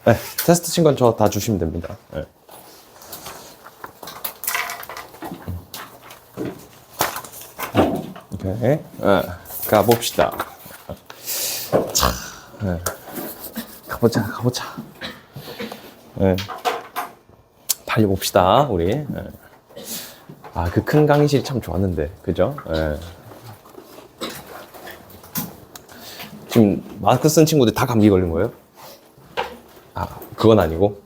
네, 테스트 친 건 저 다 주시면 됩니다. 네. 오케이. 네, 가봅시다. 자, 네. 가보자. 네. 달려봅시다, 우리. 네. 아, 그 큰 강의실이 참 좋았는데, 그죠? 네. 지금 마스크 쓴 친구들 다 감기 걸린 거예요? 아, 그건 아니고.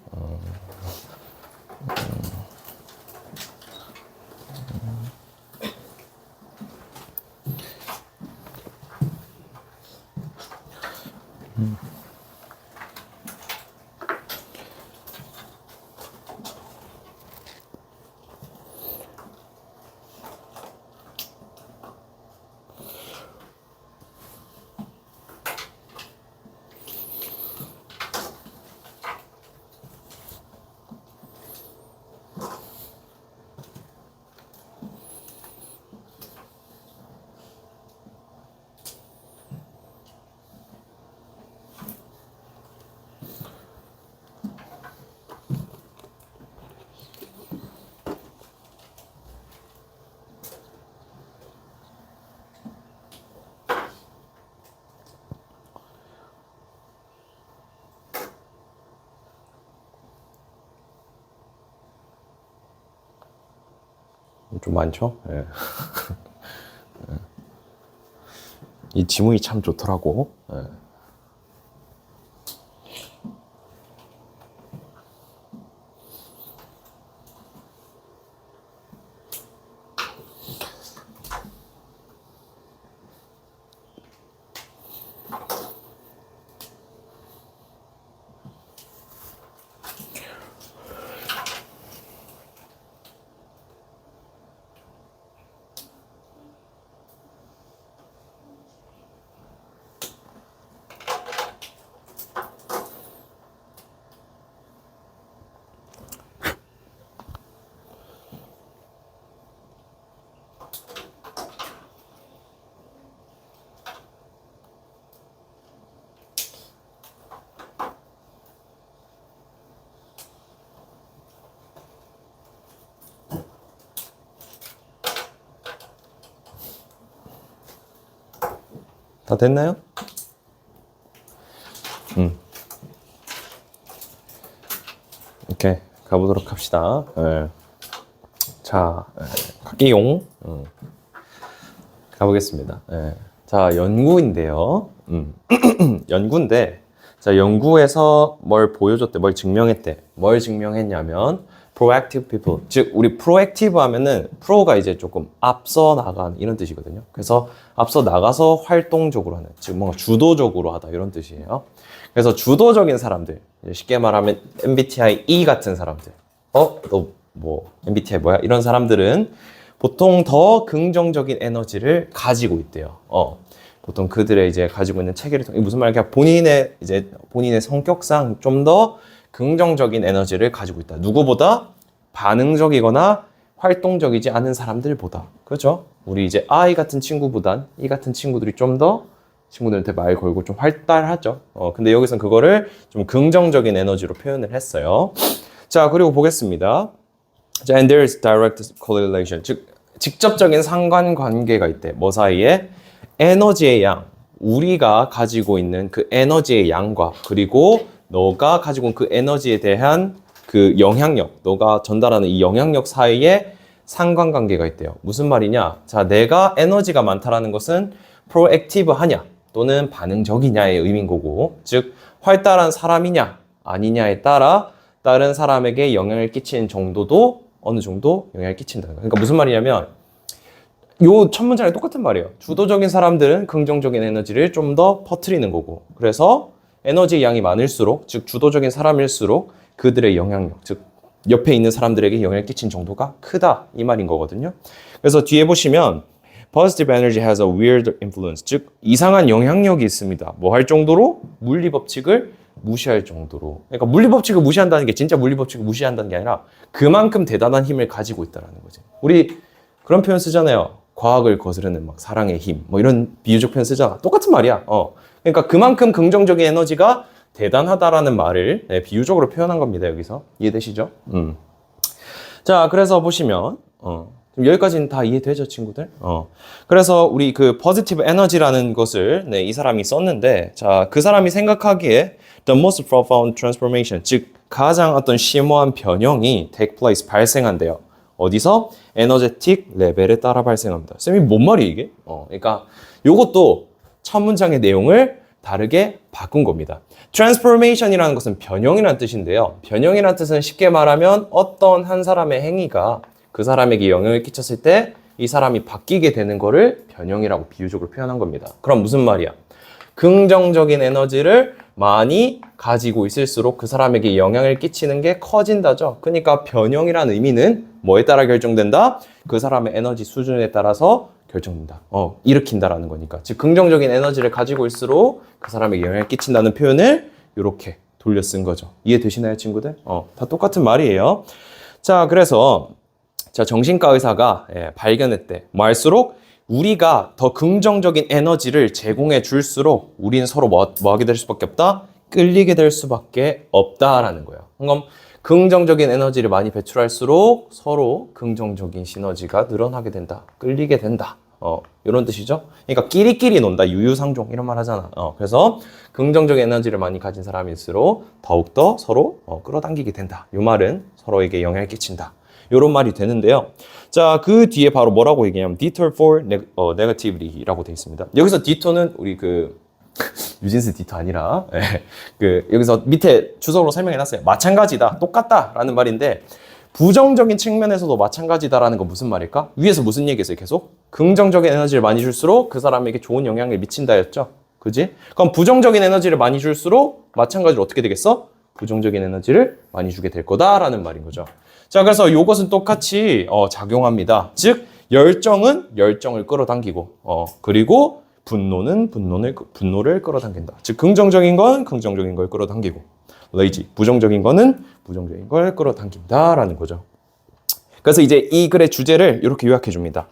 좀 많죠? 예. 이 지문이 참 좋더라고. 예. 다 됐나요? 오케이, 가보도록 합시다. 예. 자, 갈게용. 가보겠습니다. 예. 자, 연구인데요. 연구인데, 자, 연구에서 뭘 보여줬대, 뭘 증명했대. 뭘 증명했냐면, proactive people. 즉, 우리 proactive 하면은, pro가 이제 조금 앞서 나간 이런 뜻이거든요. 그래서 앞서 나가서 활동적으로 하는, 즉, 뭔가 주도적으로 하다 이런 뜻이에요. 그래서 주도적인 사람들, 쉽게 말하면 MBTI E 같은 사람들. 너 뭐, MBTI 뭐야? 이런 사람들은 보통 더 긍정적인 에너지를 가지고 있대요. 보통 그들의 이제 가지고 있는 체계를 통해 무슨 말이야? 본인의 성격상 좀 더 긍정적인 에너지를 가지고 있다. 누구보다 반응적이거나 활동적이지 않은 사람들보다. 그렇죠? 우리 이제 I 같은 친구보단 E 같은 친구들이 좀 더 친구들한테 말 걸고 좀 활달하죠. 근데 여기서는 그거를 좀 긍정적인 에너지로 표현을 했어요. 자, 그리고 보겠습니다. 자, and there is direct correlation. 즉, 직접적인 상관관계가 있대. 뭐 사이에? 에너지의 양. 우리가 가지고 있는 그 에너지의 양과 그리고 너가 가지고 있는 그 에너지에 대한 그 영향력, 너가 전달하는 이 영향력 사이에 상관관계가 있대요. 무슨 말이냐? 자, 내가 에너지가 많다라는 것은 프로액티브 하냐 또는 반응적이냐의 의미인 거고, 즉 활달한 사람이냐 아니냐에 따라 다른 사람에게 영향을 끼치는 정도도 어느 정도 영향을 끼친다는 거예요. 그러니까 무슨 말이냐면 요 첫 문장이 똑같은 말이에요. 주도적인 사람들은 긍정적인 에너지를 좀 더 퍼뜨리는 거고, 그래서 에너지의 양이 많을수록, 즉 주도적인 사람일수록 그들의 영향력, 즉 옆에 있는 사람들에게 영향을 끼친 정도가 크다 이 말인 거거든요. 그래서 뒤에 보시면 Positive energy has a weird influence, 즉 이상한 영향력이 있습니다. 뭐 할 정도로? 물리법칙을 무시할 정도로. 그러니까 물리법칙을 무시한다는 게 진짜 물리법칙을 무시한다는 게 아니라 그만큼 대단한 힘을 가지고 있다는 거지. 우리 그런 표현 쓰잖아요. 과학을 거스르는 막 사랑의 힘, 뭐 이런 비유적 표현 쓰잖아. 똑같은 말이야. 그러니까 그만큼 긍정적인 에너지가 대단하다라는 말을 비유적으로 표현한 겁니다. 여기서 이해되시죠? 자, 그래서 보시면 여기까지는 다 이해되죠, 친구들? 그래서 우리 그 positive energy라는 것을 이 사람이 썼는데, 자, 그 사람이 생각하기에 the most profound transformation, 즉 가장 어떤 심오한 변형이 take place, 발생한대요. 어디서? 에너제틱 레벨에 따라 발생합니다. 쌤이 뭔 말이에요, 이게? 그러니까 요것도 첫 문장의 내용을 다르게 바꾼 겁니다. transformation이라는 것은 변형이라는 뜻인데요. 변형이라는 뜻은 쉽게 말하면 어떤 한 사람의 행위가 그 사람에게 영향을 끼쳤을 때 이 사람이 바뀌게 되는 거를 변형이라고 비유적으로 표현한 겁니다. 그럼 무슨 말이야? 긍정적인 에너지를 많이 가지고 있을수록 그 사람에게 영향을 끼치는 게 커진다죠. 그러니까 변형이라는 의미는 뭐에 따라 결정된다? 그 사람의 에너지 수준에 따라서 결정된다. 일으킨다라는 거니까. 즉 긍정적인 에너지를 가지고 있을수록 그 사람에게 영향을 끼친다는 표현을 이렇게 돌려 쓴 거죠. 이해되시나요, 친구들? 다 똑같은 말이에요. 자, 그래서 정신과 의사가 발견했대. 뭐할수록 우리가 더 긍정적인 에너지를 제공해 줄수록 우리는 서로 뭐 하게 될 수밖에 없다? 끌리게 될 수밖에 없다라는 거예요. 그럼 긍정적인 에너지를 많이 배출할수록 서로 긍정적인 시너지가 늘어나게 된다. 끌리게 된다. 이런 뜻이죠. 그러니까 끼리끼리 논다. 유유상종 이런 말 하잖아. 그래서 긍정적인 에너지를 많이 가진 사람일수록 더욱더 서로 끌어당기게 된다. 이 말은 서로에게 영향을 끼친다. 이런 말이 되는데요. 자, 그 뒤에 바로 뭐라고 얘기하냐면 deter for negativity라고 되어 있습니다. 여기서 deto는 우리 뉴진스 디토 아니라 여기서 밑에 주석으로 설명해놨어요. 마찬가지다, 똑같다라는 말인데 부정적인 측면에서도 마찬가지다라는 건 무슨 말일까? 위에서 무슨 얘기했어요? 계속 긍정적인 에너지를 많이 줄수록 그 사람에게 좋은 영향을 미친다였죠. 그지? 그럼 부정적인 에너지를 많이 줄수록 마찬가지로 어떻게 되겠어? 부정적인 에너지를 많이 주게 될 거다라는 말인 거죠. 자, 그래서 이것은 똑같이 작용합니다. 즉 열정은 열정을 끌어당기고 그리고 분노는 분노를 끌어당긴다. 즉 긍정적인 건 긍정적인 걸 끌어당기고 lazy, 부정적인 거는 부정적인 걸 끌어당긴다라는 거죠. 그래서 이제 이 글의 주제를 이렇게 요약해 줍니다.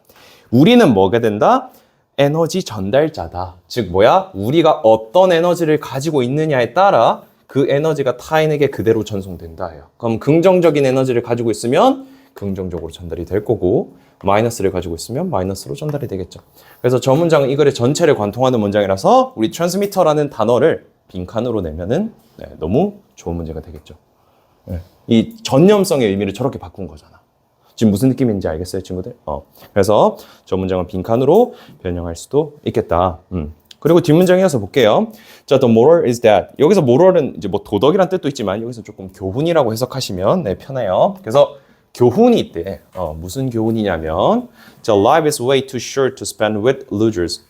우리는 뭐가 된다? 에너지 전달자다. 즉 뭐야? 우리가 어떤 에너지를 가지고 있느냐에 따라 그 에너지가 타인에게 그대로 전송된다 해요. 그럼 긍정적인 에너지를 가지고 있으면 긍정적으로 전달이 될 거고 마이너스를 가지고 있으면 마이너스로 전달이 되겠죠. 그래서 저 문장은 이 글의 전체를 관통하는 문장이라서 우리 트랜스미터라는 단어를 빈칸으로 내면은 너무 좋은 문제가 되겠죠. 이 전념성의 의미를 저렇게 바꾼 거잖아. 지금 무슨 느낌인지 알겠어요, 친구들? 그래서 저 문장은 빈칸으로 변형할 수도 있겠다. 그리고 뒷문장 이어서 볼게요. 자, the moral is that. 여기서 moral은 이제 뭐 도덕이란 뜻도 있지만 여기서 조금 교훈이라고 해석하시면 편해요. 그래서 교훈이 있대. 무슨 교훈이냐면, 자, life is way too short to spend with losers.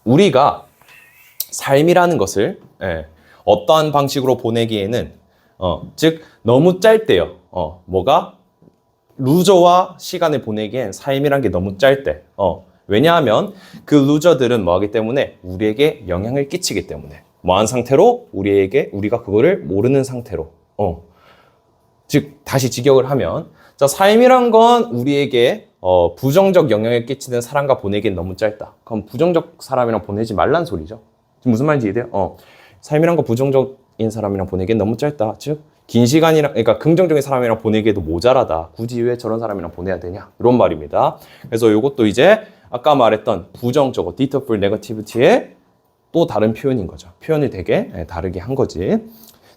우리가 삶이라는 것을 어떠한 방식으로 보내기에는 즉 너무 짧대요. 뭐가? 루저와 시간을 보내기엔 삶이란 게 너무 짧대. 왜냐하면 그 루저들은 뭐하기 때문에 우리에게 영향을 끼치기 때문에 뭐한 상태로 우리가 그거를 모르는 상태로 즉 다시 직역을 하면 자, 삶이란 건 우리에게 부정적 영향을 끼치는 사람과 보내기엔 너무 짧다. 그럼 부정적 사람이랑 보내지 말란 소리죠. 지금 무슨 말인지 이해돼요? 삶이란 건 부정적인 사람이랑 보내기엔 너무 짧다. 즉 긴 시간이랑, 그러니까 긍정적인 사람이랑 보내기에도 모자라다. 굳이 왜 저런 사람이랑 보내야 되냐? 이런 말입니다. 그래서 이것도 이제 아까 말했던 부정적, deter for negativity의 또 다른 표현인 거죠. 표현을 되게 다르게 한 거지.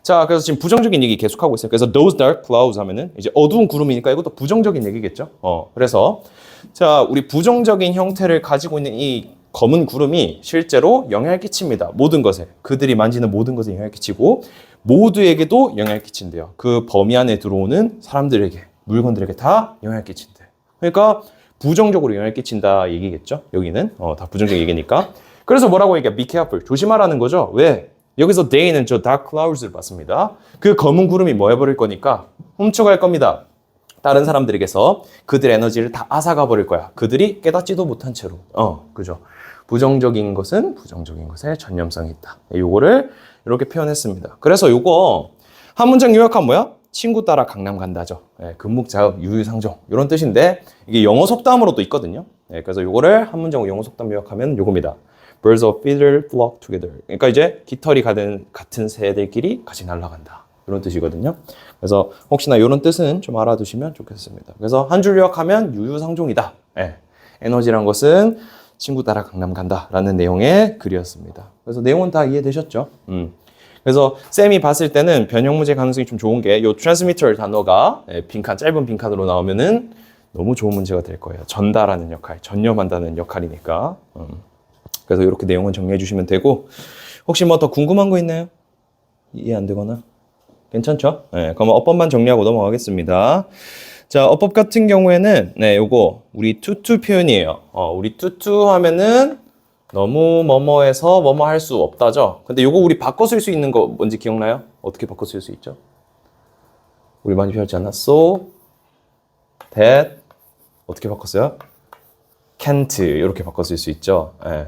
자, 그래서 지금 부정적인 얘기 계속하고 있어요. 그래서 those dark clouds 하면은 이제 어두운 구름이니까 이것도 부정적인 얘기겠죠. 그래서 자, 우리 부정적인 형태를 가지고 있는 이 검은 구름이 실제로 영향을 끼칩니다. 모든 것에. 그들이 만지는 모든 것에 영향을 끼치고 모두에게도 영향을 끼친대요. 그 범위 안에 들어오는 사람들에게, 물건들에게 다 영향을 끼친대. 그러니까 부정적으로 영향을 끼친다 얘기겠죠. 여기는 다 부정적 얘기니까. 그래서 뭐라고 얘기해? Be careful. 조심하라는 거죠. 왜? 여기서 they는 저 dark clouds를 봤습니다. 그 검은 구름이 뭐 해버릴 거니까 훔쳐갈 겁니다. 다른 사람들에게서 그들의 에너지를 다 앗아가 버릴 거야. 그들이 깨닫지도 못한 채로. 그죠. 부정적인 것은 부정적인 것에 전념성이 있다. 요거를 이렇게 표현했습니다. 그래서 요거 한 문장 요약하면 뭐야? 친구 따라 강남 간다죠. 금묵자읍, 유유상종 이런 뜻인데 이게 영어 속담으로도 있거든요. 그래서 요거를 한 문장으로 영어 속담 요약하면 요겁니다. Birds of feather flock together. 그러니까 이제 깃털이 같은 새들끼리 같이 날아간다. 이런 뜻이거든요. 그래서 혹시나 이런 뜻은 좀 알아두시면 좋겠습니다. 그래서 한 줄 요약하면 유유상종이다. 예. 에너지란 것은 친구 따라 강남 간다라는 내용의 글이었습니다. 그래서 내용은 다 이해되셨죠? 그래서 쌤이 봤을 때는 변형 문제 가능성이 좀 좋은 게 이 transmitter 단어가 빈칸 짧은 빈칸으로 나오면은 너무 좋은 문제가 될 거예요. 전달하는 역할, 전념한다는 역할이니까. 그래서 이렇게 내용은 정리해 주시면 되고 혹시 뭐 더 궁금한 거 있나요? 이해 안 되거나? 괜찮죠? 네, 그럼 어법만 정리하고 넘어가겠습니다. 자, 어법 같은 경우에는 네, 요거 우리 투투 표현이에요. 우리 투투 하면은 너무 뭐뭐해서 뭐뭐 할 수 없다죠. 근데 요거 우리 바꿔 쓸 수 있는 거 뭔지 기억나요? 어떻게 바꿔 쓸 수 있죠? 우리 많이 배웠지 않나? So, that 어떻게 바꿨어요? can't 이렇게 바꿔 쓸 수 있죠. 네.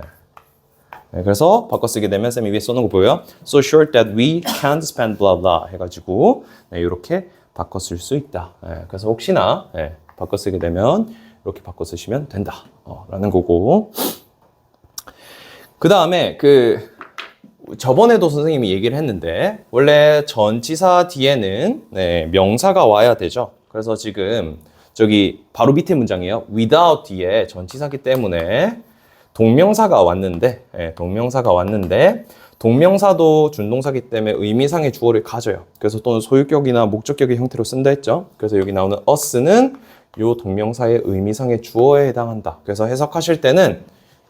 네, 그래서 바꿔 쓰게 되면 쌤이 위에 써놓은 거 보여요? So short that we can't spend blah blah 해가지고 네, 이렇게 바꿔 쓸 수 있다. 네, 그래서 혹시나 네, 바꿔 쓰게 되면 이렇게 바꿔 쓰시면 된다. 라는 거고. 그 다음에 저번에도 선생님이 얘기를 했는데 원래 전치사 뒤에는 네, 명사가 와야 되죠. 그래서 지금 저기 바로 밑에 문장이에요. without 뒤에 전치사기 때문에 동명사가 왔는데 동명사도 준동사기 때문에 의미상의 주어를 가져요. 그래서 또는 소유격이나 목적격의 형태로 쓴다 했죠. 그래서 여기 나오는 us는 요 동명사의 의미상의 주어에 해당한다. 그래서 해석하실 때는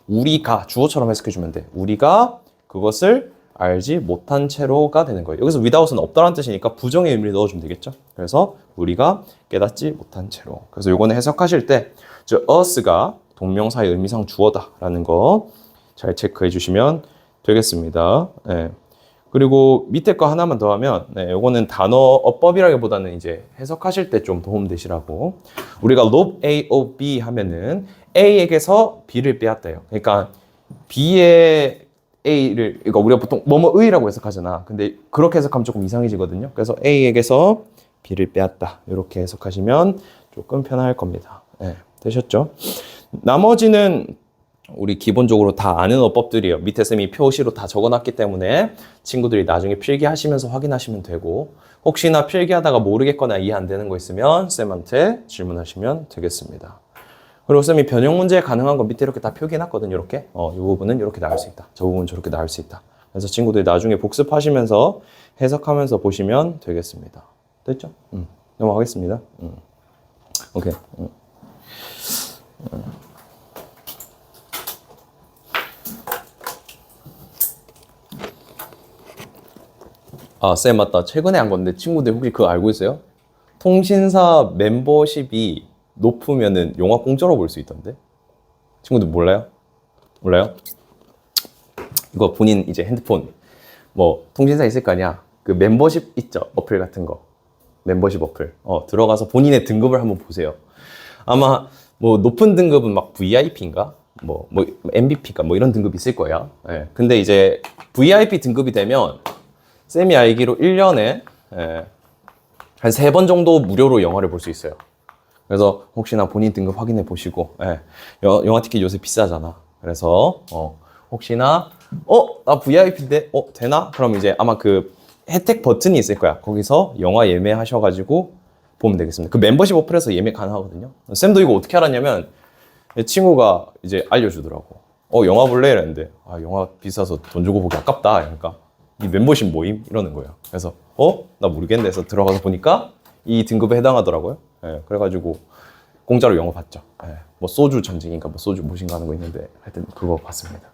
우리가 주어처럼 해석해주면 돼. 우리가 그것을 알지 못한 채로가 되는 거예요. 여기서 without은 없다라는 뜻이니까 부정의 의미를 넣어주면 되겠죠. 그래서 우리가 깨닫지 못한 채로. 그래서 요거는 해석하실 때 저 us가 동명사의 의미상 주어다라는 거 잘 체크해 주시면 되겠습니다. 네. 그리고 밑에 거 하나만 더 하면 네, 요거는 단어 어법이라기보다는 이제 해석하실 때 좀 도움 되시라고. 우리가 lob A of B 하면은 A에게서 B를 빼앗아요. 그러니까 B의 A를 그러니까 우리가 보통 뭐뭐의라고 해석하잖아. 근데 그렇게 해석하면 조금 이상해지거든요. 그래서 A에게서 B를 빼앗다. 이렇게 해석하시면 조금 편할 겁니다. 네, 되셨죠? 나머지는 우리 기본적으로 다 아는 어법들이에요. 밑에 쌤이 표시로 다 적어놨기 때문에 친구들이 나중에 필기하시면서 확인하시면 되고 혹시나 필기하다가 모르겠거나 이해 안 되는 거 있으면 쌤한테 질문하시면 되겠습니다. 그리고 쌤이 변형 문제 가능한 거 밑에 이렇게 다 표기해놨거든요. 이렇게 이 부분은 이렇게 나올 수 있다. 저 부분은 저렇게 나올 수 있다. 그래서 친구들이 나중에 복습하시면서 해석하면서 보시면 되겠습니다. 됐죠? 넘어가겠습니다. 오케이. 아, 쌤 맞다. 최근에 한 건데 친구들 혹시 그거 알고 있어요? 통신사 멤버십이 높으면은 영화 공짜로 볼 수 있던데? 친구들 몰라요? 몰라요? 이거 본인 이제 핸드폰 뭐 통신사 있을 거 아니야? 그 멤버십 있죠? 어플 같은 거. 멤버십 어플. 들어가서 본인의 등급을 한번 보세요. 아마 뭐 높은 등급은 막 VIP인가? 뭐 MVP인가? 뭐 이런 등급이 있을 거야. 예. 근데 이제 VIP 등급이 되면 쌤이 알기로 1년에 한 3번 정도 무료로 영화를 볼 수 있어요. 그래서 혹시나 본인 등급 확인해 보시고 영화 티켓 요새 비싸잖아. 그래서 혹시나 나 VIP인데 되나? 그럼 이제 아마 그 혜택 버튼이 있을 거야. 거기서 영화 예매하셔가지고 보면 되겠습니다. 그 멤버십 어플에서 예매 가능하거든요. 쌤도 이거 어떻게 알았냐면 내 친구가 이제 알려주더라고. 영화 볼래? 이랬는데 영화 비싸서 돈 주고 보기 아깝다. 그러니까 이 멤버십 모임? 이러는 거예요. 그래서 나 모르겠네 해서 들어가서 보니까 이 등급에 해당하더라고요. 그래가지고 공짜로 영화 봤죠. 뭐 소주 전쟁인가 뭐 소주 모신가 하는 거 있는데 하여튼 그거 봤습니다.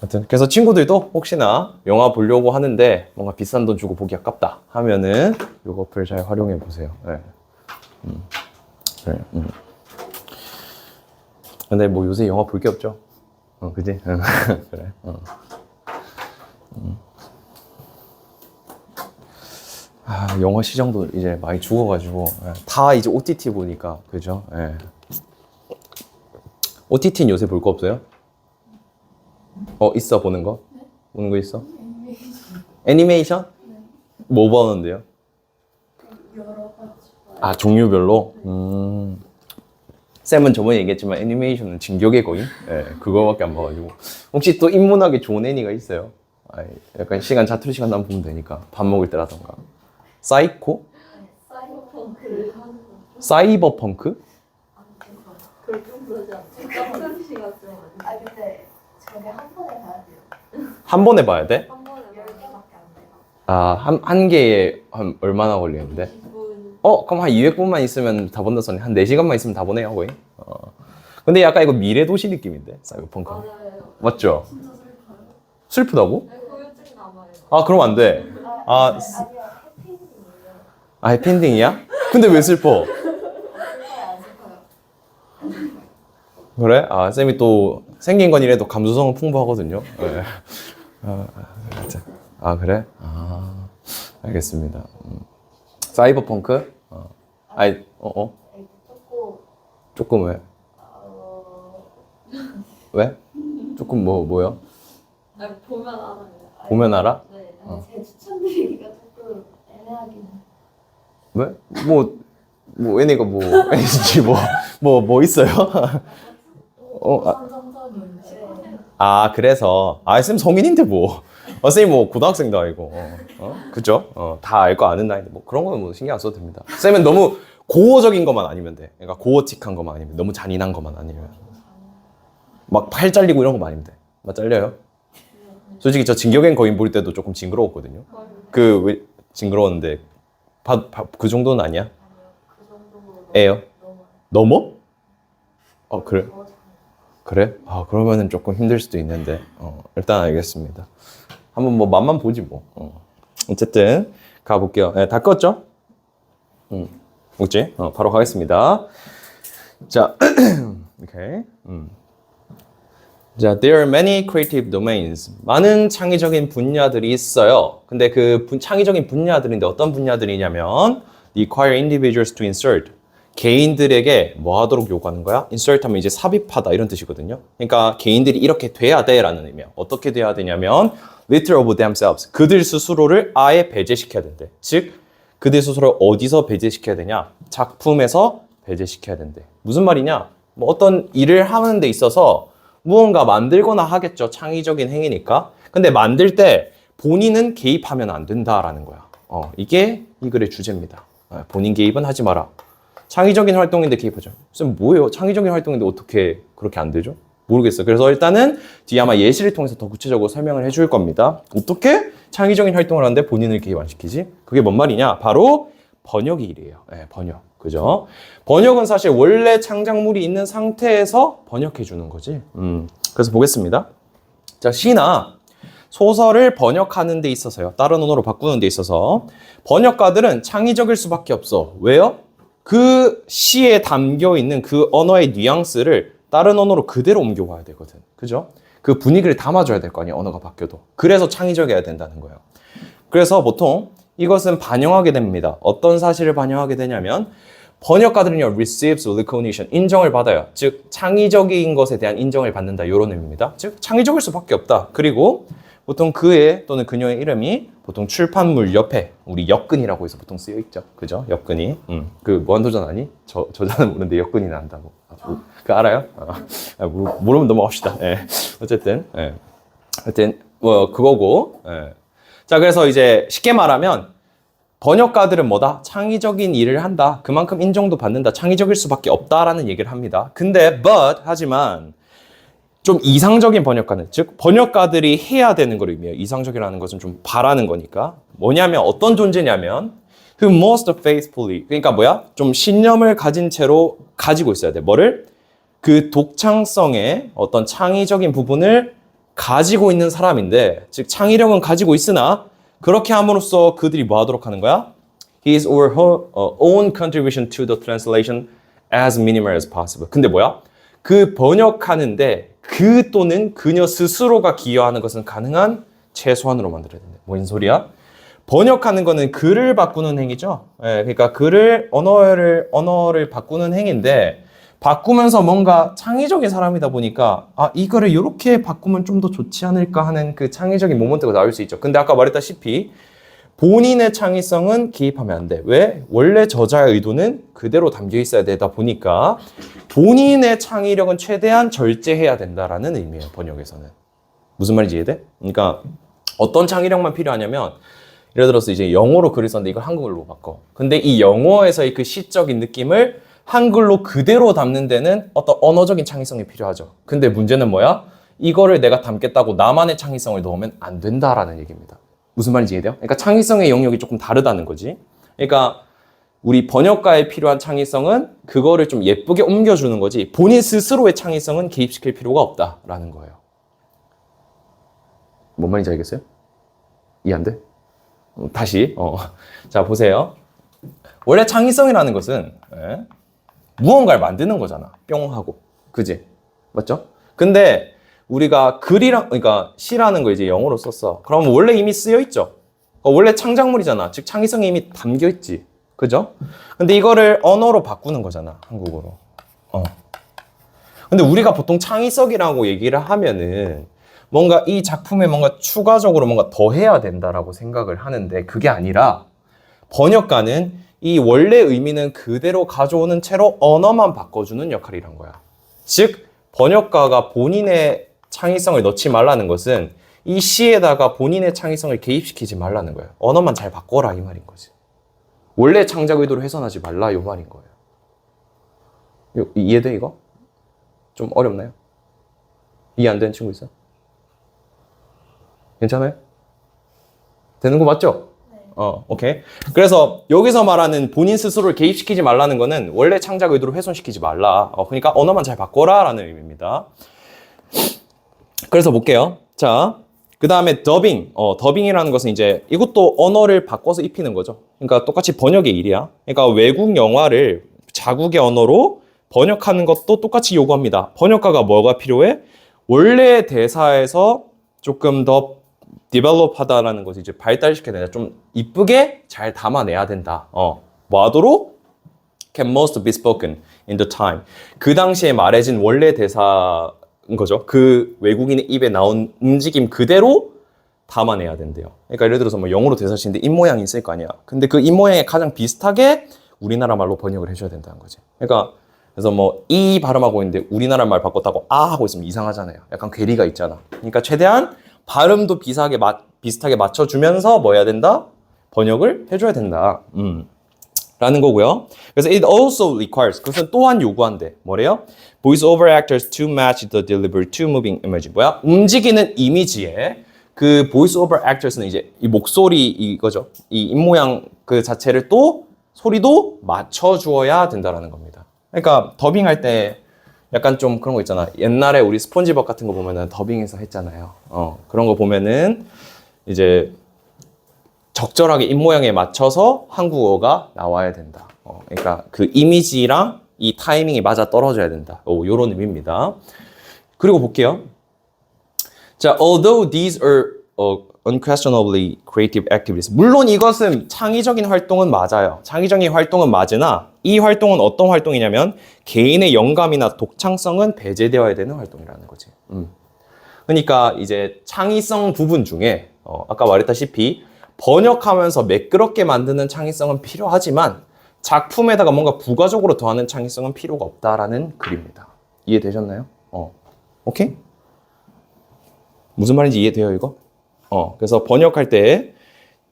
하여튼 그래서 친구들도 혹시나 영화 보려고 하는데 뭔가 비싼 돈 주고 보기 아깝다 하면은 요거 어플 잘 활용해 보세요. 그래. 근데 뭐 요새 영화 볼 게 없죠. 그지? 그래. 영화 시장도 이제 많이 죽어가지고 다 이제 OTT 보니까 그죠? OTT는 요새 볼 거 없어요? 있어 보는 거? 네? 보는 거 있어? 애니메이션? 네. 뭐 보는데요? 여러 가지. 종류별로? 쌤은 저번에 얘기했지만 애니메이션은 진격의 거인? 예, 그거밖에 안 봐가지고. 혹시 또 인문학에 좋은 애니가 있어요? 아이, 약간 시간, 자투리 시간 나면 보면 되니까. 밥 먹을 때라던가. 사이코? 사이버펑크를 하는 거. 사이버펑크? 그럴 정도지 않죠? 같은 시간 좀 아 근데 저게 한 번에 봐야 돼요. 한 번에 봐야 돼? 한 번에 10개밖에 안 돼요. 아, 한 개에 한 얼마나 걸리는데? 10분. 그럼 한 200분만 있으면 다 본다, 한 4시간만 있으면 다 보네요, 거의. 근데 약간 이거 미래 도시 느낌인데, 사이버펑크. 맞아요. 맞죠? 진짜 슬퍼요. 슬프다고? 네, 후유증 남아요. 아, 그럼 안 돼. 아, 아니요 해피닝이에요. 아, 해피엔딩이야? 근데 왜 슬퍼? 슬퍼요 안 슬퍼요? 그래? 아, 쌤이 또 생긴 건 이래도 감수성은 풍부하거든요. 네. 그래? 아, 알겠습니다. 사이버펑크? 아니, 조금 조금 왜? 왜? 조금 뭐요? 아니, 보면 알아요. 보면 알아? 네. 제 추천드리기가 조금 애매하긴 해요. 왜? 애니가 애니지 뭐 있어요? 그래서. 쌤 성인인데 뭐. 쌤이 뭐 고등학생도 아니고. 그죠? 다 알 거 아는 나이인데 뭐 그런 거는 뭐 신경 안 써도 됩니다. 쌤은 너무 고어적인 것만 아니면 돼. 그러니까 고어틱한 것만 아니면 너무 잔인한 것만 아니면. 막 팔 잘리고 이런 거만 아니면 돼. 막 잘려요? 솔직히 저 진격의 거인 볼 때도 조금 징그러웠거든요. 왜 징그러웠는데 그 정도는 아니야? 그 정도로 애요? 너무 넘어? 그래? 그래? 그러면은 조금 힘들 수도 있는데 일단 알겠습니다. 한번 뭐 맛만 보지 뭐. 어쨌든 가볼게요. 네, 다 껐죠? 뭐지? 바로 가겠습니다. 자, 오케이. 자, there are many creative domains. 많은 창의적인 분야들이 있어요. 근데 그 창의적인 분야들인데 어떤 분야들이냐면 require individuals to insert. 개인들에게 뭐 하도록 요구하는 거야? insert 하면 이제 삽입하다 이런 뜻이거든요. 그러니까 개인들이 이렇게 돼야 돼라는 의미야. 어떻게 돼야 되냐면 literal of themselves. 그들 스스로를 아예 배제시켜야 된대. 즉 그들 스스로를 어디서 배제시켜야 되냐? 작품에서 배제시켜야 된대. 무슨 말이냐? 뭐 어떤 일을 하는 데 있어서 무언가 만들거나 하겠죠. 창의적인 행위니까. 근데 만들 때 본인은 개입하면 안 된다라는 거야. 이게 이 글의 주제입니다. 본인 개입은 하지 마라. 창의적인 활동인데 개입하죠. 쌤 뭐예요? 창의적인 활동인데 어떻게 그렇게 안 되죠? 모르겠어요. 그래서 일단은 뒤에 아마 예시를 통해서 더 구체적으로 설명을 해줄 겁니다. 어떻게 창의적인 활동을 하는데 본인을 개입 안 시키지? 그게 뭔 말이냐? 바로 번역의 일이에요. 네, 번역. 그죠? 번역은 사실 원래 창작물이 있는 상태에서 번역해 주는 거지. 그래서 보겠습니다. 자, 시나 소설을 번역하는 데 있어서요. 다른 언어로 바꾸는 데 있어서 번역가들은 창의적일 수밖에 없어. 왜요? 그 시에 담겨 있는 그 언어의 뉘앙스를 다른 언어로 그대로 옮겨와야 되거든. 그죠? 그 분위기를 담아줘야 될 거 아니에요. 언어가 바뀌어도. 그래서 창의적이어야 된다는 거예요. 그래서 보통 이것은 반영하게 됩니다. 어떤 사실을 반영하게 되냐면 번역가들은요, receives recognition, 인정을 받아요. 즉 창의적인 것에 대한 인정을 받는다. 이런 의미입니다. 즉 창의적일 수밖에 없다. 그리고 보통 그의 또는 그녀의 이름이 보통 출판물 옆에 우리 역근이라고 해서 보통 쓰여 있죠. 그죠? 역근이. 그 무한도전 아니? 저자는 모르는데 역근이 난다고. 그거 알아요? 모르면 넘어갑시다. 어쨌든 뭐 그거고. 자, 그래서 이제 쉽게 말하면 번역가들은 뭐다? 창의적인 일을 한다. 그만큼 인정도 받는다. 창의적일 수밖에 없다라는 얘기를 합니다. 근데 하지만 좀 이상적인 번역가는, 즉 번역가들이 해야 되는 걸 의미해요. 이상적이라는 것은 좀 바라는 거니까. 뭐냐면 어떤 존재냐면 who most faithfully, 그러니까 뭐야? 좀 신념을 가진 채로 가지고 있어야 돼. 뭐를? 그 독창성의 어떤 창의적인 부분을 가지고 있는 사람인데, 즉 창의력은 가지고 있으나 그렇게 함으로써 그들이 뭐 하도록 하는 거야? His or her own contribution to the translation as minimal as possible. 근데 뭐야? 그 번역하는데 그 또는 그녀 스스로가 기여하는 것은 가능한 최소한으로 만들어야 된다. 뭔 소리야? 번역하는 거는 글을 바꾸는 행위죠. 그러니까 언어를 바꾸는 행위인데 바꾸면서 뭔가 창의적인 사람이다 보니까 이거를 이렇게 바꾸면 좀 더 좋지 않을까 하는 그 창의적인 모먼트가 나올 수 있죠. 근데 아까 말했다시피 본인의 창의성은 개입하면 안 돼. 왜? 원래 저자의 의도는 그대로 담겨 있어야 되다 보니까 본인의 창의력은 최대한 절제해야 된다라는 의미예요, 번역에서는. 무슨 말인지 이해돼? 그러니까 어떤 창의력만 필요하냐면 예를 들어서 이제 영어로 글을 썼는데 이걸 한국어로 바꿔. 근데 이 영어에서의 그 시적인 느낌을 한글로 그대로 담는 데는 어떤 언어적인 창의성이 필요하죠. 근데 문제는 뭐야? 이거를 내가 담겠다고 나만의 창의성을 넣으면 안 된다라는 얘기입니다. 무슨 말인지 이해돼요? 그러니까 창의성의 영역이 조금 다르다는 거지. 그러니까 우리 번역가에 필요한 창의성은 그거를 좀 예쁘게 옮겨주는 거지 본인 스스로의 창의성은 개입시킬 필요가 없다라는 거예요. 뭔 말인지 알겠어요? 이해 안 돼? 다시 자 보세요. 원래 창의성이라는 것은 무언가를 만드는 거잖아. 뿅 하고. 그지? 맞죠? 근데 우리가 그러니까 시라는 거 이제 영어로 썼어. 그럼 원래 이미 쓰여 있죠. 원래 창작물이잖아. 즉 창의성이 이미 담겨 있지. 그죠? 근데 이거를 언어로 바꾸는 거잖아. 한국어로. 근데 우리가 보통 창의성이라고 얘기를 하면은 뭔가 이 작품에 뭔가 추가적으로 뭔가 더 해야 된다라고 생각을 하는데 그게 아니라 번역가는 이 원래 의미는 그대로 가져오는 채로 언어만 바꿔주는 역할이란 거야. 즉 번역가가 본인의 창의성을 넣지 말라는 것은 이 시에다가 본인의 창의성을 개입시키지 말라는 거예요. 언어만 잘 바꿔라 이 말인 거지. 원래 창작 의도를 훼손하지 말라 이 말인 거예요. 이해돼 이거? 좀 어렵나요? 이해 안 되는 친구 있어요? 괜찮아요? 되는 거 맞죠? 네. 오케이. 그래서 여기서 말하는 본인 스스로를 개입시키지 말라는 거는 원래 창작 의도를 훼손시키지 말라. 그러니까 언어만 잘 바꿔라 라는 의미입니다. 그래서 볼게요. 자, 그 다음에 더빙. 더빙이라는 것은 이제 이것도 언어를 바꿔서 입히는 거죠. 그러니까 똑같이 번역의 일이야. 그러니까 외국 영화를 자국의 언어로 번역하는 것도 똑같이 요구합니다. 번역가가 뭐가 필요해? 원래 대사에서 조금 더 디벨롭하다라는 것을 이제 발달시켜야 된다. 좀 이쁘게 잘 담아내야 된다. 뭐하도록? Can most be spoken in the time. 그 당시에 말해진 원래 대사인 거죠. 그 외국인의 입에 나온 움직임 그대로 담아내야 된대요. 그러니까 예를 들어서 뭐 영어로 대사 쓰는데 입모양이 있을 거 아니야. 근데 그 입모양에 가장 비슷하게 우리나라 말로 번역을 해줘야 된다는 거지. 그러니까 그래서 뭐 이 발음하고 있는데 우리나라 말 바꿨다고 아 하고 있으면 이상하잖아요. 약간 괴리가 있잖아. 그러니까 최대한 발음도 비슷하게 맞춰주면서 뭐 해야 된다? 번역을 해줘야 된다. 라는 거고요. 그래서 it also requires, 그것은 또한 요구한대. 뭐래요? Voice over actors to match the delivered to moving image. 뭐야? 움직이는 이미지에 그 voice over actors는 이제 이 목소리 이거죠. 이 입모양 그 자체를 또 소리도 맞춰주어야 된다라는 겁니다. 그러니까 더빙할 때 약간 좀 그런 거 있잖아. 옛날에 우리 스폰지밥 같은 거 보면은 더빙해서 했잖아요. 그런 거 보면은 이제 적절하게 입모양에 맞춰서 한국어가 나와야 된다. 그러니까 그 이미지랑 이 타이밍이 맞아 떨어져야 된다. 요런 의미입니다. 그리고 볼게요. 자, although these are unquestionably creative activities. 물론 이것은 창의적인 활동은 맞아요. 창의적인 활동은 맞으나 이 활동은 어떤 활동이냐면 개인의 영감이나 독창성은 배제되어야 되는 활동이라는 거지. 그러니까 이제 창의성 부분 중에 아까 말했다시피 번역하면서 매끄럽게 만드는 창의성은 필요하지만 작품에다가 뭔가 부가적으로 더하는 창의성은 필요가 없다라는 글입니다. 이해되셨나요? 오케이? 무슨 말인지 이해돼요, 이거? 그래서 번역할 때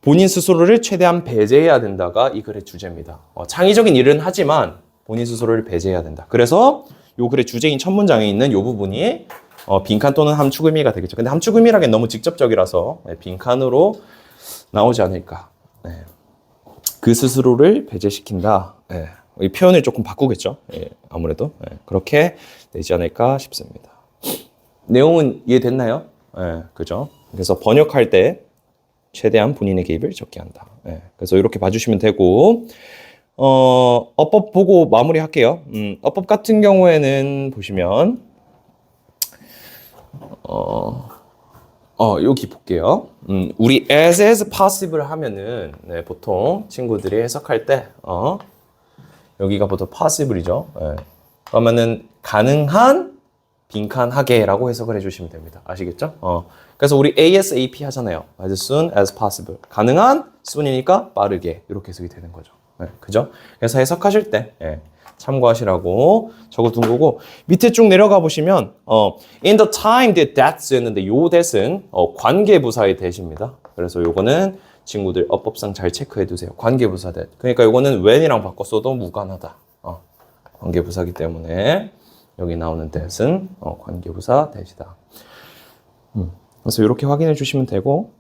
본인 스스로를 최대한 배제해야 된다가 이 글의 주제입니다. 창의적인 일은 하지만 본인 스스로를 배제해야 된다. 그래서 이 글의 주제인 첫 문장에 있는 이 부분이 빈칸 또는 함축 의미가 되겠죠. 근데 함축 의미라기엔 너무 직접적이라서 빈칸으로 나오지 않을까. 그 스스로를 배제시킨다. 이 표현을 조금 바꾸겠죠. 아무래도 그렇게 되지 않을까 싶습니다. 내용은 이해됐나요? 그죠? 그래서 번역할 때 최대한 본인의 개입을 적게 한다. 그래서 이렇게 봐주시면 되고, 어법 보고 마무리할게요. 어법 같은 경우에는 보시면, 여기 볼게요. 우리 as possible 하면은, 보통 친구들이 해석할 때, 여기가 보통 possible이죠. 그러면은 가능한 빈칸하게라고 해석을 해주시면 됩니다. 아시겠죠? 그래서 우리 ASAP 하잖아요. As soon as possible. 가능한 soon이니까 빠르게 이렇게 해석이 되는 거죠. 네, 그죠? 그래서 해석하실 때 참고하시라고 적어둔 거고 밑에 쭉 내려가 보시면 in the time that that's 했는데 요 that은 관계부사의 that입니다. 그래서 요거는 친구들 어법상 잘 체크해 두세요. 관계부사 that. 그러니까 요거는 when이랑 바꿨어도 무관하다. 관계부사기 때문에 여기 나오는 that은 관계부사 that이다. 그래서 이렇게 확인해 주시면 되고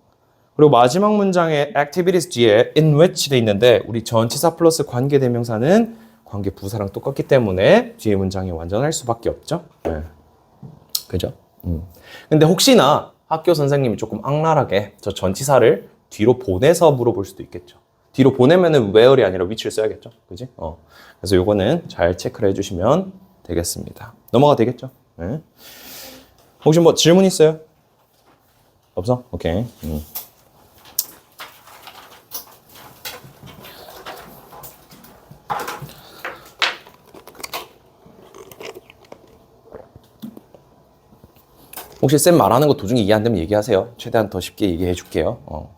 그리고 마지막 문장에 activities 뒤에 in which 돼 있는데 우리 전치사 플러스 관계대명사는 관계부사랑 똑같기 때문에 뒤에 문장이 완전할 수밖에 없죠. 네. 그죠? 근데 혹시나 학교 선생님이 조금 악랄하게 저 전치사를 뒤로 보내서 물어볼 수도 있겠죠. 뒤로 보내면은 where이 아니라 which를 써야겠죠. 그지? 그래서 요거는 잘 체크를 해주시면 되겠습니다. 넘어가 되겠죠? 네. 혹시 뭐 질문 있어요? 없어? 오케이. 혹시 쌤 말하는 거 도중에 이해 안 되면 얘기하세요. 최대한 더 쉽게 얘기해 줄게요.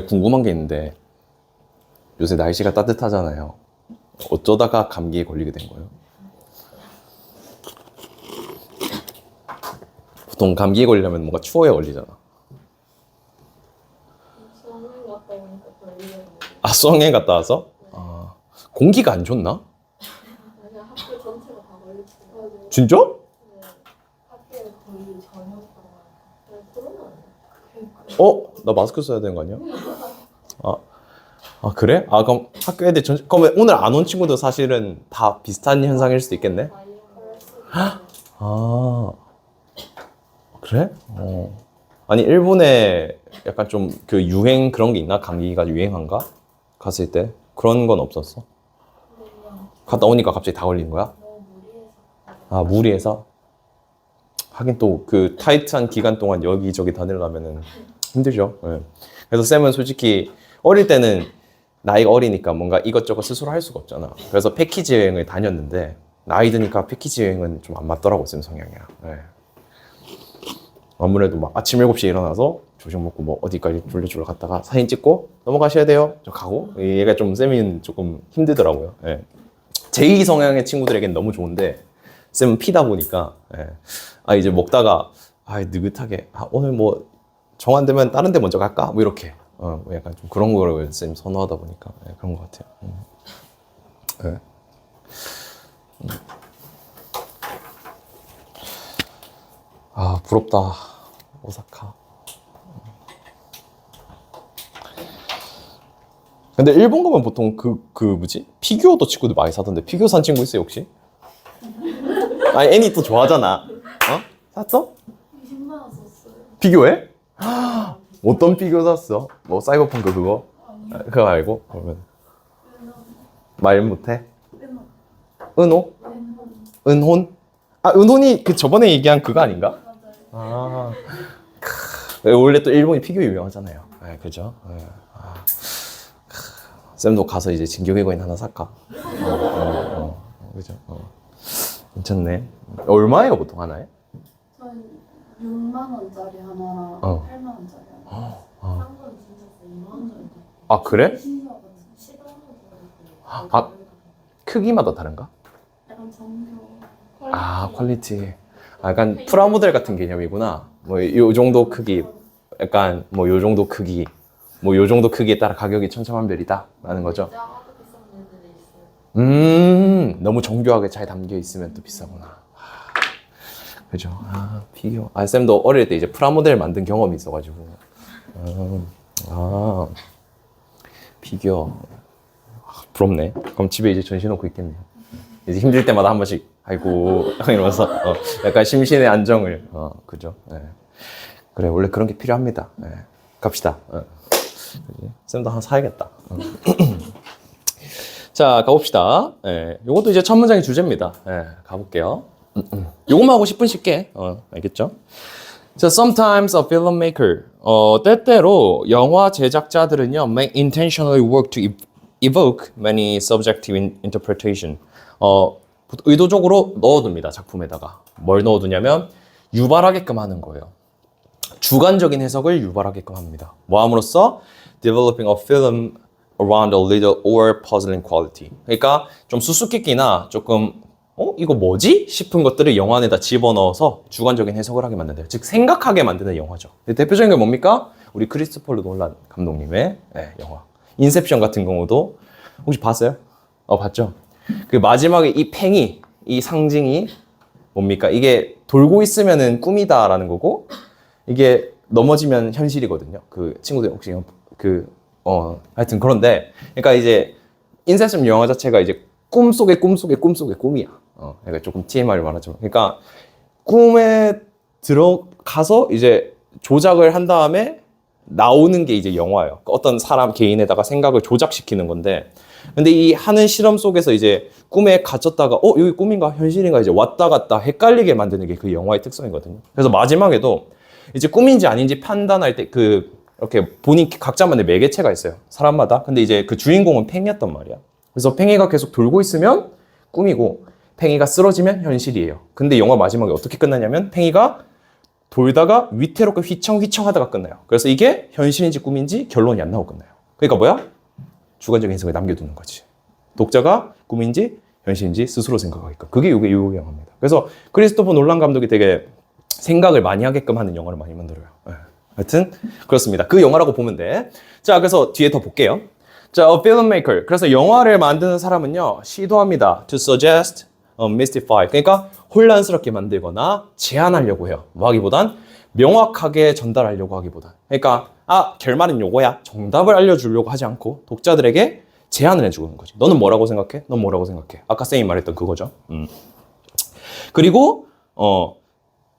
궁금한 게 있는데 요새 날씨가 따뜻하잖아요. 어쩌다가 감기에 걸리게 된 거예요? 보통 감기에 걸리려면 뭔가 추워야 걸리잖아. 수학여행 갔다 오니까 걸리겠네. 아, 수학여행 갔다 와서? 공기가 안 좋나? 아니 학교 전체가 다 걸렸어요. 진짜? 네. 학교에 거의 전이었던 것 같아요. 네, 코로나 아니에요? 나 마스크 써야 되는 거 아니야? 그래? 그럼 학교 애들 그러면 오늘 안 온 친구도 사실은 다 비슷한 현상일 수도 있겠네? 그래? 아니, 일본에 약간 좀 그 유행 그런 게 있나? 감기가 유행한가? 갔을 때? 그런 건 없었어? 갔다 오니까 갑자기 다 걸린 거야? 너무 무리해서. 무리해서? 하긴 또 그 타이트한 기간 동안 여기저기 다니려면은 힘들죠. 예. 그래서 쌤은 솔직히 어릴 때는 나이가 어리니까 뭔가 이것저것 스스로 할 수가 없잖아. 그래서 패키지 여행을 다녔는데 나이 드니까 패키지 여행은 좀 안 맞더라고, 쌤 성향이랑. 예. 아무래도 막 아침 7시에 일어나서 조식 먹고 뭐 어디까지 졸려졸려 갔다가 사진 찍고 넘어가셔야 돼요. 저 가고. 얘가 좀 쌤은 조금 힘들더라고요. 예. 제2 성향의 친구들에겐 너무 좋은데 쌤은 피다 보니까 이제 먹다가 느긋하게 오늘 뭐 정 안 되면 다른 데 먼저 갈까? 뭐 이렇게 뭐 약간 좀 그런 거를 쌤 선호하다 보니까 그런 것 같아요. 부럽다. 오사카. 근데 일본 가면 보통 뭐지? 피규어도 친구들 많이 사던데 피규어 산 친구 있어요 혹시? 애니 또 좋아하잖아. 샀어? 20만 원 썼어요. 피규어에? 어떤 피규어 샀어? 뭐 사이버펑크 그거? 그거 말고? 그러면 말 못해? 은호? 은혼? 은혼이 그 저번에 얘기한 그거 아닌가? 원래 또 일본이 피규어 유명하잖아요. 그죠? 쌤도 가서 이제 진격의 거인 하나 살까? 그죠? 괜찮네. 얼마예요 보통 하나에? 저는 6만 원짜리 하나랑 8만 원짜리 하나. 한번 진짜 2만 원 정도. 그래? 신기하거든요. 10원 정도. 크기마다 다른가? 약간 정교. 퀄리티. 약간 프라모델 같은 개념이구나. 뭐 요 정도 크기, 약간 뭐 요 정도 크기, 뭐 요 정도 크기에 따라 가격이 천차만별이다 라는 거죠. 작아도 비싼 애들이 있어요. 너무 정교하게 잘 담겨 있으면 또 비싸구나. 그죠? 피규어. 쌤도 어릴 때 이제 프라모델 만든 경험이 있어가지고. 피규어. 부럽네. 그럼 집에 이제 전시해놓고 있겠네요. 이제 힘들 때마다 한 번씩, 아이고, 이러면서, 약간 심신의 안정을, 그죠? 그래, 원래 그런 게 필요합니다. 갑시다. 쌤도 하나 사야겠다. 자, 가봅시다. 요것도 이제 첫 문장의 주제입니다. 가볼게요. 요것만 하고 10분 쉽게, 알겠죠? 자, sometimes a filmmaker. 때때로 영화 제작자들은요, may intentionally work to evoke many subjective interpretation. 의도적으로 넣어둡니다, 작품에다가. 뭘 넣어두냐면, 유발하게끔 하는 거예요. 주관적인 해석을 유발하게끔 합니다. 뭐 함으로써? Developing a film around a little or puzzling quality. 그러니까 좀 수수께끼나 조금 이거 뭐지? 싶은 것들을 영화 안에다 집어넣어서 주관적인 해석을 하게 만든대요. 즉 생각하게 만드는 영화죠. 대표적인 게 뭡니까? 우리 크리스토퍼 놀란 감독님의 영화 인셉션 같은 경우도 혹시 봤어요? 봤죠? 그 마지막에 이 팽이, 이 상징이 뭡니까? 이게 돌고 있으면은 꿈이다라는 거고 이게 넘어지면 현실이거든요. 그 친구들 혹시 하여튼 그런데 그러니까 이제 인셉션 영화 자체가 이제 꿈속의 꿈이야. 그러니까 조금 TMI를 말하자면. 그러니까 꿈에 들어가서 이제 조작을 한 다음에 나오는 게 이제 영화예요. 그러니까 어떤 사람 개인에다가 생각을 조작시키는 건데, 근데 이 하는 실험 속에서 이제 꿈에 갇혔다가 여기 꿈인가 현실인가 이제 왔다 갔다 헷갈리게 만드는 게 그 영화의 특성이거든요. 그래서 마지막에도 이제 꿈인지 아닌지 판단할 때 이렇게 본인 각자만의 매개체가 있어요. 사람마다. 근데 이제 그 주인공은 팽이였단 말이야. 그래서 팽이가 계속 돌고 있으면 꿈이고 팽이가 쓰러지면 현실이에요. 근데 영화 마지막에 어떻게 끝나냐면 팽이가 돌다가 위태롭게 휘청휘청 하다가 끝나요. 그래서 이게 현실인지 꿈인지 결론이 안 나오고 끝나요. 그러니까 뭐야? 주관적인 해석을 남겨두는 거지. 독자가 꿈인지 현실인지 스스로 생각하게끔. 그게 이 영화입니다. 그래서 크리스토퍼 놀란 감독이 되게 생각을 많이 하게끔 하는 영화를 많이 만들어요. 하여튼 그렇습니다. 그 영화라고 보면 돼. 자, 그래서 뒤에 더 볼게요. 자, a filmmaker. 그래서 영화를 만드는 사람은요, 시도합니다. To suggest, mystify. 그러니까 혼란스럽게 만들거나 제안하려고 해요. 뭐 하기보단 명확하게 전달하려고 하기보단. 그러니까 결말은 요거야. 정답을 알려주려고 하지 않고 독자들에게 제안을 해주는 거지. 너는 뭐라고 생각해? 넌 뭐라고 생각해? 아까 쌤이 말했던 그거죠. 그리고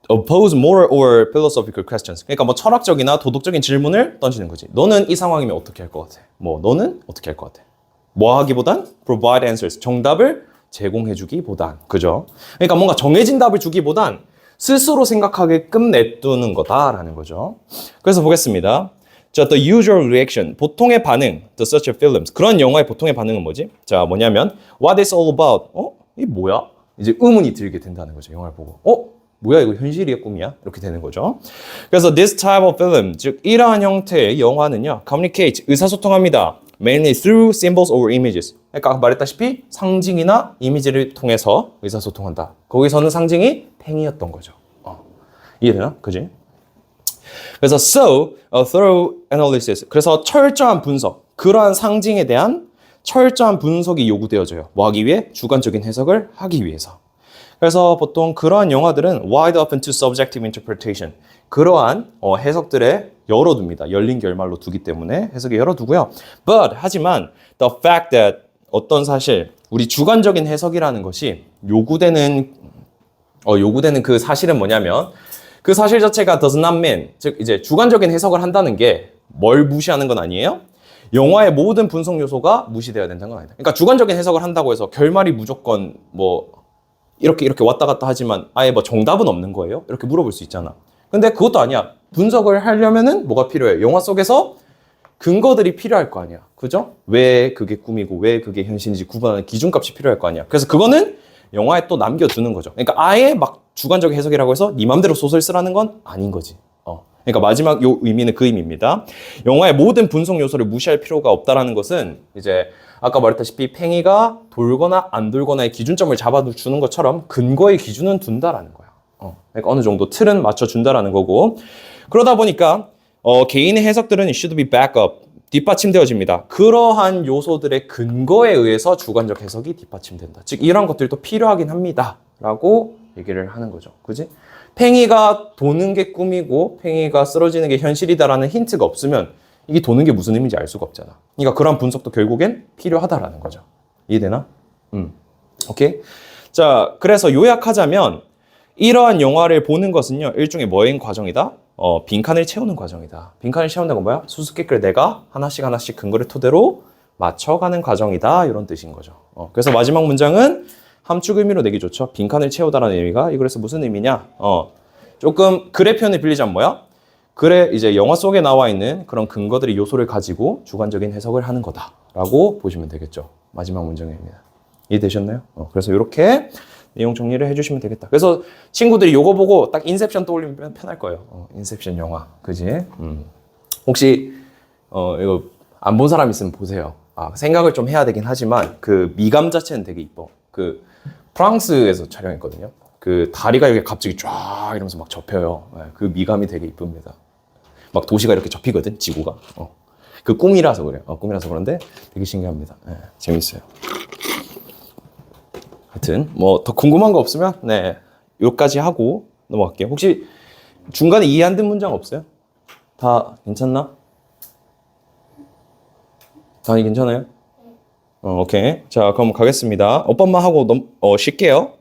oppose moral or philosophical questions. 그러니까 뭐 철학적이나 도덕적인 질문을 던지는 거지. 너는 이 상황이면 어떻게 할 것 같아? 너는 어떻게 할 것 같아? 뭐 하기보단 provide answers. 정답을 제공해주기보단. 그죠? 그러니까 뭔가 정해진 답을 주기보단 스스로 생각하게끔 내두는 거다라는 거죠. 그래서 보겠습니다. 자, the usual reaction. 보통의 반응. The such a films. 그런 영화의 보통의 반응은 뭐지? 자, 뭐냐면 what is all about? 이게 뭐야? 이제 의문이 들게 된다는 거죠. 영화를 보고. 뭐야 이거 현실이야 꿈이야? 이렇게 되는 거죠. 그래서 this type of film, 즉 이러한 형태의 영화는요, communicate, 의사소통합니다. mainly through symbols or images. 그러니까 아까 말했다시피 상징이나 이미지를 통해서 의사소통한다. 거기서는 상징이 팽이였던 거죠. 이해되나? 그지? 그래서 so, a thorough analysis. 그래서 철저한 분석, 그러한 상징에 대한 철저한 분석이 요구되어져요. 뭐 하기 위해? 주관적인 해석을 하기 위해서. 그래서 보통 그러한 영화들은 wide open to subjective interpretation. 그러한 해석들에 열어둡니다. 열린 결말로 두기 때문에 해석에 열어두고요. But 하지만 the fact that 어떤 사실 우리 주관적인 해석이라는 것이 요구되는 그 사실은 뭐냐면 그 사실 자체가 does not mean 즉 이제 주관적인 해석을 한다는 게 뭘 무시하는 건 아니에요. 영화의 모든 분석 요소가 무시되어야 된다는 건 아니다. 그러니까 주관적인 해석을 한다고 해서 결말이 무조건 이렇게 왔다 갔다 하지만 아예 정답은 없는 거예요? 이렇게 물어볼 수 있잖아. 근데 그것도 아니야. 분석을 하려면은 뭐가 필요해? 영화 속에서 근거들이 필요할 거 아니야. 그죠? 왜 그게 꿈이고 왜 그게 현실인지 구분하는 기준값이 필요할 거 아니야. 그래서 그거는 영화에 또 남겨두는 거죠. 그러니까 아예 막 주관적 해석이라고 해서 네 맘대로 소설 쓰라는 건 아닌 거지. 그러니까 마지막 요 의미는 그 의미입니다. 영화의 모든 분석 요소를 무시할 필요가 없다라는 것은 이제 아까 말했다시피 팽이가 돌거나 안 돌거나의 기준점을 잡아주는 것처럼 근거의 기준은 둔다라는 거야. 그러니까 어느 정도 틀은 맞춰준다라는 거고 그러다 보니까 개인의 해석들은 should be back up 뒷받침되어집니다. 그러한 요소들의 근거에 의해서 주관적 해석이 뒷받침된다. 즉 이런 것들도 필요하긴 합니다. 라고 얘기를 하는 거죠. 그지? 팽이가 도는 게 꿈이고 팽이가 쓰러지는 게 현실이다라는 힌트가 없으면 이게 도는 게 무슨 의미인지 알 수가 없잖아. 그러니까 그런 분석도 결국엔 필요하다라는 거죠. 이해되나? 오케이? 자, 그래서 요약하자면 이러한 영화를 보는 것은요, 일종의 뭐인 과정이다? 빈칸을 채우는 과정이다. 빈칸을 채운다는 건 뭐야? 수수께끼를 내가 하나씩 근거를 토대로 맞춰가는 과정이다. 이런 뜻인 거죠. 그래서 마지막 문장은 함축 의미로 내기 좋죠. 빈칸을 채우다라는 의미가, 그래서 무슨 의미냐? 조금 글의 표현을 빌리자면 뭐야? 글에 이제 영화 속에 나와 있는 그런 근거들의 요소를 가지고 주관적인 해석을 하는 거다라고 보시면 되겠죠. 마지막 문장입니다. 이해되셨나요? 그래서 이렇게 내용 정리를 해주시면 되겠다. 그래서 친구들이 요거 보고 딱 인셉션 떠올리면 편할 거예요. 인셉션 영화, 그지? 혹시 이거 안 본 사람 있으면 보세요. 생각을 좀 해야 되긴 하지만 그 미감 자체는 되게 이뻐. 그 프랑스에서 촬영했거든요. 그 다리가 이렇게 갑자기 쫙 이러면서 막 접혀요. 그 미감이 되게 이쁩니다. 막 도시가 이렇게 접히거든, 지구가. 그 꿈이라서 그래요. 꿈이라서 그런데 되게 신기합니다. 재밌어요. 하여튼 뭐 더 궁금한 거 없으면 네 여기까지 하고 넘어갈게요. 혹시 중간에 이해 안 된 문장 없어요? 다 괜찮나? 다니 괜찮아요? 오케이. 자, 그럼 가겠습니다. 오빠만 하고 쉴게요.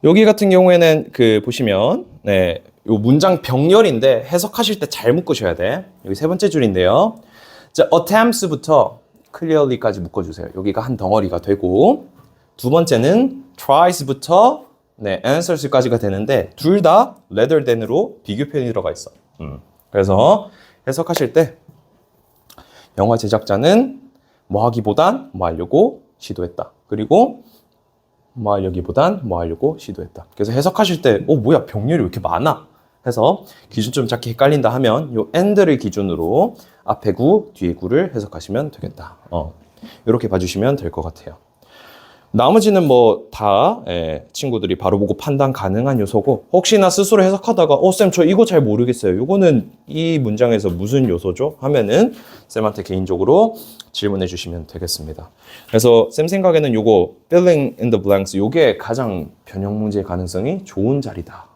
여기 같은 경우에는 그 보시면 네, 요 문장 병렬인데 해석하실 때 잘 묶으셔야 돼. 여기 세 번째 줄인데요. 자, attempts부터 clearly까지 묶어주세요. 여기가 한 덩어리가 되고 두 번째는 tries부터 네, answers까지가 되는데 둘 다 rather than으로 비교 표현이 들어가 있어. 그래서 해석하실 때 영화 제작자는 뭐 하기보단 뭐 하려고 시도했다. 그리고 뭐 하려기보단 뭐 하려고 시도했다. 그래서 해석하실 때 뭐야 병렬이 왜 이렇게 많아? 해서 기준 좀 찾기 헷갈린다 하면 요 and를 기준으로 앞에 구, 뒤에 구를 해석하시면 되겠다. 이렇게 봐주시면 될 것 같아요. 나머지는 뭐 다 친구들이 바로 보고 판단 가능한 요소고 혹시나 스스로 해석하다가 쌤 저 이거 잘 모르겠어요. 이거는 이 문장에서 무슨 요소죠? 하면은 쌤한테 개인적으로 질문해 주시면 되겠습니다. 그래서 쌤 생각에는 요거 filling in the blanks 요게 가장 변형 문제의 가능성이 좋은 자리다.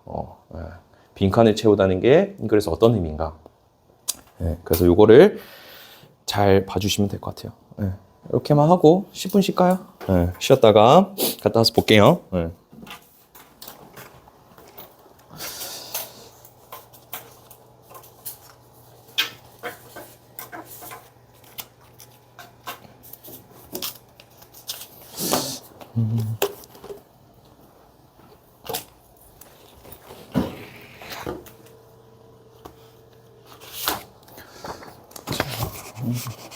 빈칸을 채우다는 게 그래서 어떤 의미인가? 그래서 요거를 잘 봐주시면 될 것 같아요. 이렇게만 하고 10분 쉴까요? 쉬었다가 갔다 와서 볼게요. 자,